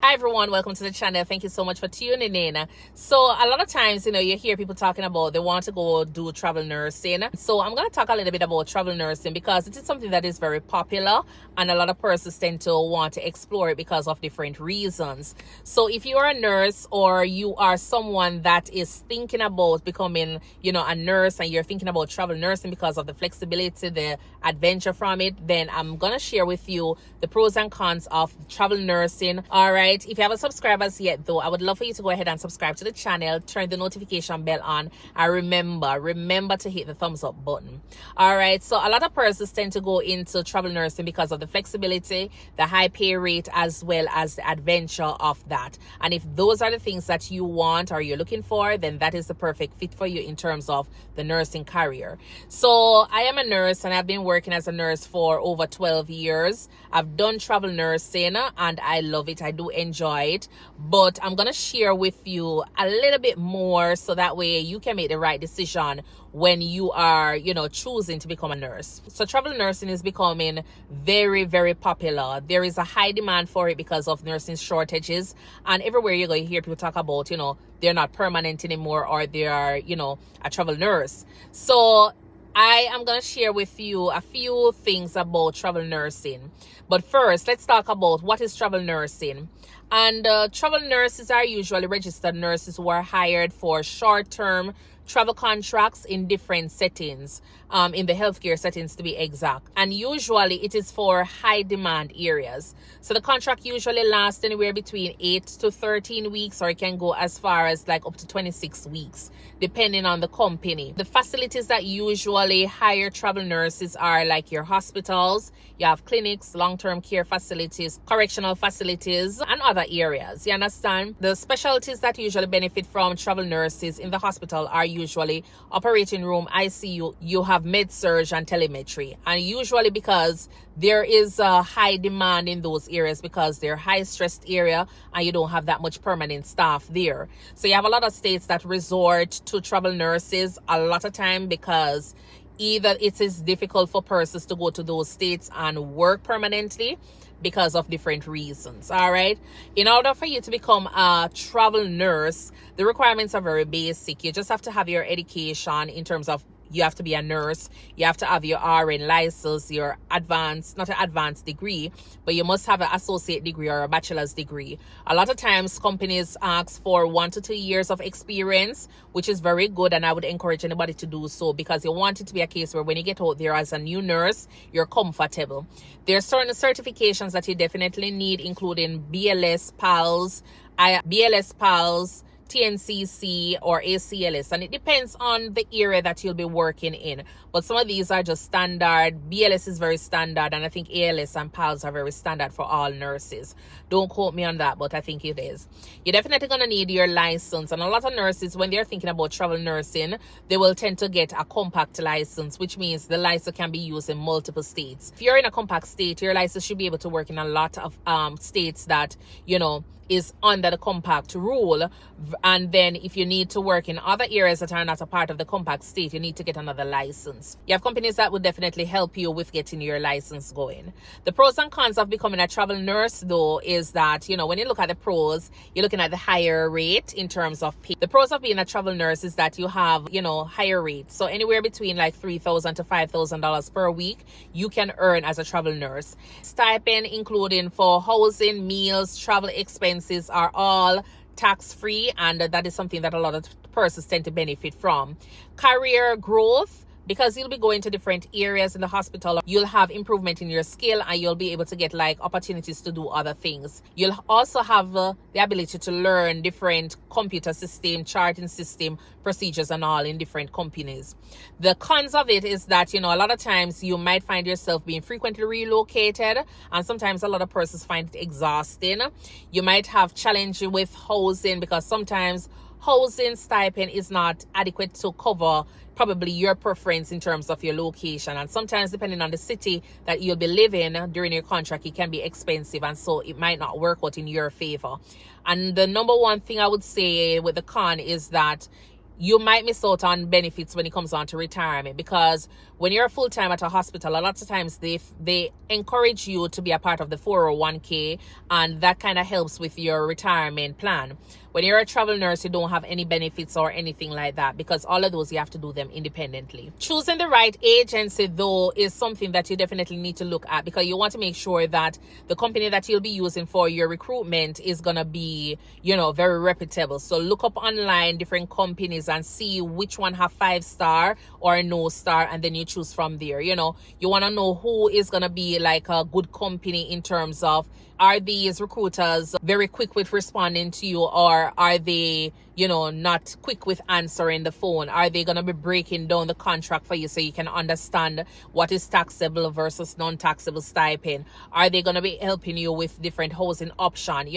Hi everyone, welcome to the channel. Thank you so much for tuning in. So a lot of times, you hear people talking about they want to go do travel nursing. So I'm going to talk a little bit about travel nursing because it is something that is very popular and a lot of persons tend to want to explore it because of different reasons. So if you are a nurse or you are someone that is thinking about becoming, a nurse and you're thinking about travel nursing because of the flexibility, the adventure from it, then I'm going to share with you the pros and cons of travel nursing. All right. If you haven't subscribed as yet, though, I would love for you to go ahead and subscribe to the channel, turn the notification bell on, and remember to hit the thumbs up button. All right. So a lot of persons tend to go into travel nursing because of the flexibility, the high pay rate, as well as the adventure of that. And if those are the things that you want or you're looking for, then that is the perfect fit for you in terms of the nursing career. So I am a nurse and I've been working as a nurse for over 12 years. I've done travel nursing and I love it. I do enjoy it, but I'm gonna share with you a little bit more so that way you can make the right decision when you are choosing to become a nurse. So travel nursing is becoming very, very popular. There is a high demand for it because of nursing shortages, and everywhere you go you hear people talk about they're not permanent anymore or they are a travel nurse. So I am going to share with you a few things about travel nursing. But first, let's talk about what is travel nursing. And travel nurses are usually registered nurses who are hired for short-term travel contracts in different settings, in the healthcare settings to be exact. And usually it is for high demand areas. So the contract usually lasts anywhere between 8 to 13 weeks, or it can go as far as like up to 26 weeks, depending on the company. The facilities that usually hire travel nurses are like your hospitals, you have clinics, long-term care facilities, correctional facilities, and other areas. You understand? The specialties that usually benefit from travel nurses in the hospital are usually operating room, ICU, you have med-surg and telemetry. And usually because there is a high demand in those areas because they're high stressed area and you don't have that much permanent staff there. So you have a lot of states that resort to travel nurses a lot of time because either it is difficult for persons to go to those states and work permanently because of different reasons. All right. In order for you to become a travel nurse, the requirements are very basic. You just have to have your education in terms of you have to be a nurse. You have to have your RN license, your not an advanced degree, but you must have an associate degree or a bachelor's degree. A lot of times companies ask for 1 to 2 years of experience, which is very good. And I would encourage anybody to do so because you want it to be a case where when you get out there as a new nurse, you're comfortable. There are certain certifications that you definitely need, including BLS, PALS, TNCC or ACLS, and it depends on the area that you'll be working in. But some of these are just standard. BLS is very standard, and I think ALS and PALS are very standard for all nurses. Don't quote me on that, but I think it is. You're definitely going to need your license, and a lot of nurses, when they're thinking about travel nursing, they will tend to get a compact license, which means the license can be used in multiple states. If you're in a compact state, your license should be able to work in a lot of states that is under the compact rule. And then if you need to work in other areas that are not a part of the compact state, you need to get another license. You have companies that would definitely help you with getting your license going. The pros and cons of becoming a travel nurse, though, is that when you look at the pros, you're looking at the higher rate in terms of pay. The pros of being a travel nurse is that you have higher rates, so anywhere between like $3,000 to $5,000 per week you can earn as a travel nurse. Stipend, including for housing, meals, travel expenses, are all tax-free, and that is something that a lot of persons tend to benefit from. Career growth, because you'll be going to different areas in the hospital, you'll have improvement in your skill and you'll be able to get like opportunities to do other things. You'll also have the ability to learn different computer system, charting system, procedures and all in different companies. The cons of it is that, a lot of times you might find yourself being frequently relocated, and sometimes a lot of persons find it exhausting. You might have challenge with housing because sometimes housing stipend is not adequate to cover probably your preference in terms of your location, and sometimes depending on the city that you'll be living during your contract, it can be expensive, and so it might not work out in your favor. And the number one thing I would say with the con is that you might miss out on benefits when it comes on to retirement, because when you're full-time at a hospital, a lot of times they encourage you to be a part of the 401k, and that kind of helps with your retirement plan. When you're a travel nurse, you don't have any benefits or anything like that, because all of those you have to do them independently. Choosing the right agency, though, is something that you definitely need to look at, because you want to make sure that the company that you'll be using for your recruitment is going to be, very reputable. So look up online different companies and see which one have 5-star or no star, and then you choose from there. You want to know who is going to be like a good company in terms of, are these recruiters very quick with responding to you, or are they, not quick with answering the phone? Are they going to be breaking down the contract for you so you can understand what is taxable versus non-taxable stipend? Are they going to be helping you with different housing option?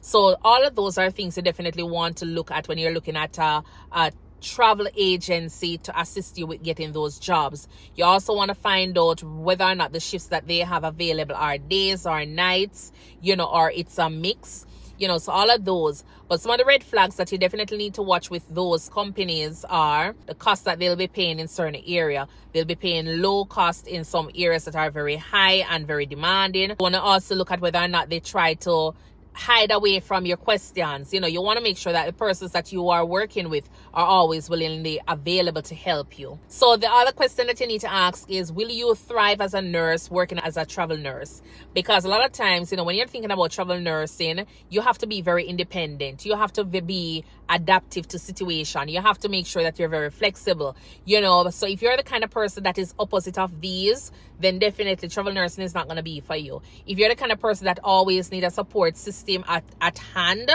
So all of those are things you definitely want to look at when you're looking at a travel agency to assist you with getting those jobs. You also want to find out whether or not the shifts that they have available are days or nights, or it's a mix, so all of those. But some of the red flags that you definitely need to watch with those companies are the cost that they'll be paying in certain area. They'll be paying low cost in some areas that are very high and very demanding. You want to also look at whether or not they try to hide away from your questions. You want to make sure that the persons that you are working with are always willingly available to help you. So the other question that you need to ask is, will you thrive as a nurse working as a travel nurse? Because a lot of times, when you're thinking about travel nursing, you have to be very independent. You have to be adaptive to situation. You have to make sure that you're very flexible. So if you're the kind of person that is opposite of these, then definitely travel nursing is not going to be for you. If you're the kind of person that always need a support system at hand,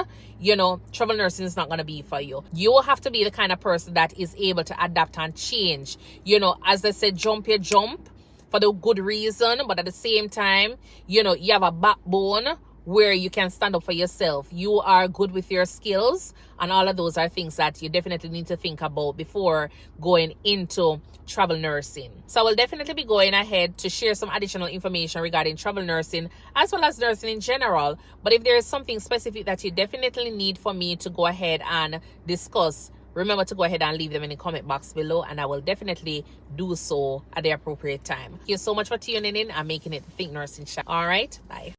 travel nursing is not going to be for you. You will have to be the kind of person that is able to adapt and change. As I said, jump your jump for the good reason, but at the same time, you have a backbone where you can stand up for yourself. You are good with your skills, and all of those are things that you definitely need to think about before going into travel nursing. So I will definitely be going ahead to share some additional information regarding travel nursing as well as nursing in general. But if there is something specific that you definitely need for me to go ahead and discuss, remember to go ahead and leave them in the comment box below, and I will definitely do so at the appropriate time. Thank you so much for tuning in and making it the Think Nursing Show. All right, bye.